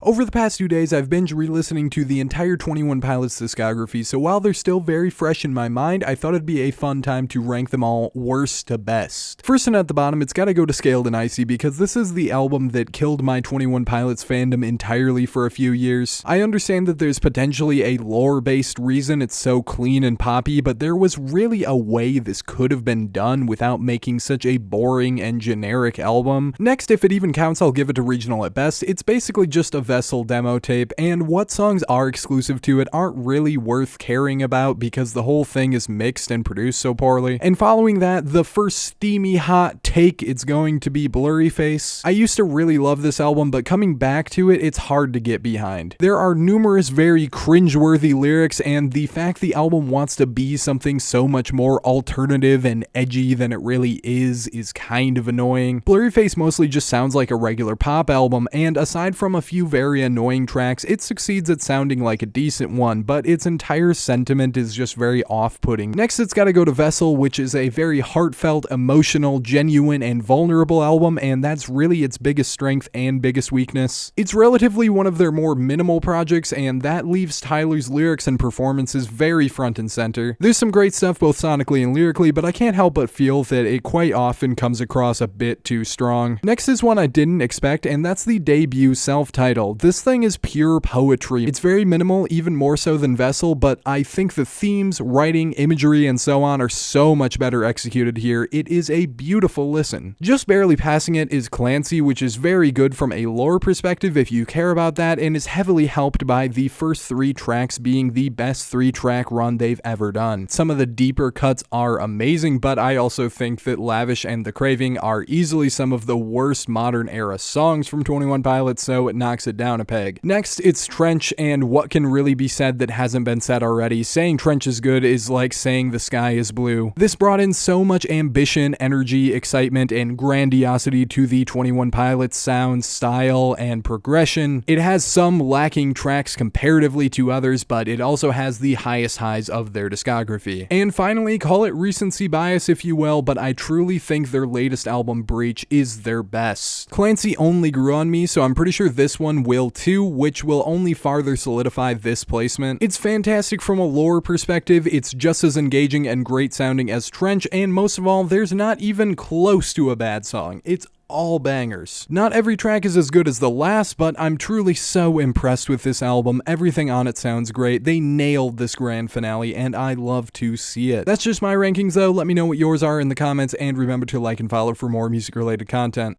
Over the past 2 days, I've binge re-listening to the entire 21 Pilots discography, so while they're still very fresh in my mind, I thought it'd be a fun time to rank them all worst to best. First and at the bottom, it's gotta go to Scaled and Icy because this is the album that killed my 21 Pilots fandom entirely for a few years. I understand that there's potentially a lore-based reason it's so clean and poppy, but there was really a way this could have been done without making such a boring and generic album. Next, if it even counts, I'll give it to Regional at best. It's basically just a Vessel demo tape, and what songs are exclusive to it aren't really worth caring about because the whole thing is mixed and produced so poorly. And following that, the first steamy hot take, it's going to be Blurryface. I used to really love this album, but coming back to it, it's hard to get behind. There are numerous very cringeworthy lyrics, and the fact the album wants to be something so much more alternative and edgy than it really is kind of annoying. Blurryface mostly just sounds like a regular pop album, and aside from a few very annoying tracks, it succeeds at sounding like a decent one, but its entire sentiment is just very off-putting. Next, it's gotta go to Vessel, which is a very heartfelt, emotional, genuine, and vulnerable album, and that's really its biggest strength and biggest weakness. It's relatively one of their more minimal projects, and that leaves Tyler's lyrics and performances very front and center. There's some great stuff both sonically and lyrically, but I can't help but feel that it quite often comes across a bit too strong. Next is one I didn't expect, and that's the debut self-title. This thing is pure poetry. It's very minimal, even more so than Vessel, but I think the themes, writing, imagery, and so on are so much better executed here. It is a beautiful listen. Just barely passing it is Clancy, which is very good from a lore perspective if you care about that, and is heavily helped by the first 3 tracks being the best 3-track run they've ever done. Some of the deeper cuts are amazing, but I also think that Lavish and The Craving are easily some of the worst modern era songs from 21 Pilots, so it knocks it down a peg. Next, it's Trench, and what can really be said that hasn't been said already? Saying Trench is good is like saying the sky is blue. This brought in so much ambition, energy, excitement, and grandiosity to the 21 Pilots sound, style, and progression. It has some lacking tracks comparatively to others, but it also has the highest highs of their discography. And finally, call it recency bias if you will, but I truly think their latest album, Breach, is their best. Clancy only grew on me, so I'm pretty sure this one will too, which will only farther solidify this placement. It's fantastic from a lore perspective, it's just as engaging and great sounding as Trench, and most of all, there's not even close to a bad song. It's all bangers. Not every track is as good as the last, but I'm truly so impressed with this album. Everything on it sounds great. They nailed this grand finale, and I love to see it. That's just my rankings though. Let me know what yours are in the comments, and remember to like and follow for more music related content.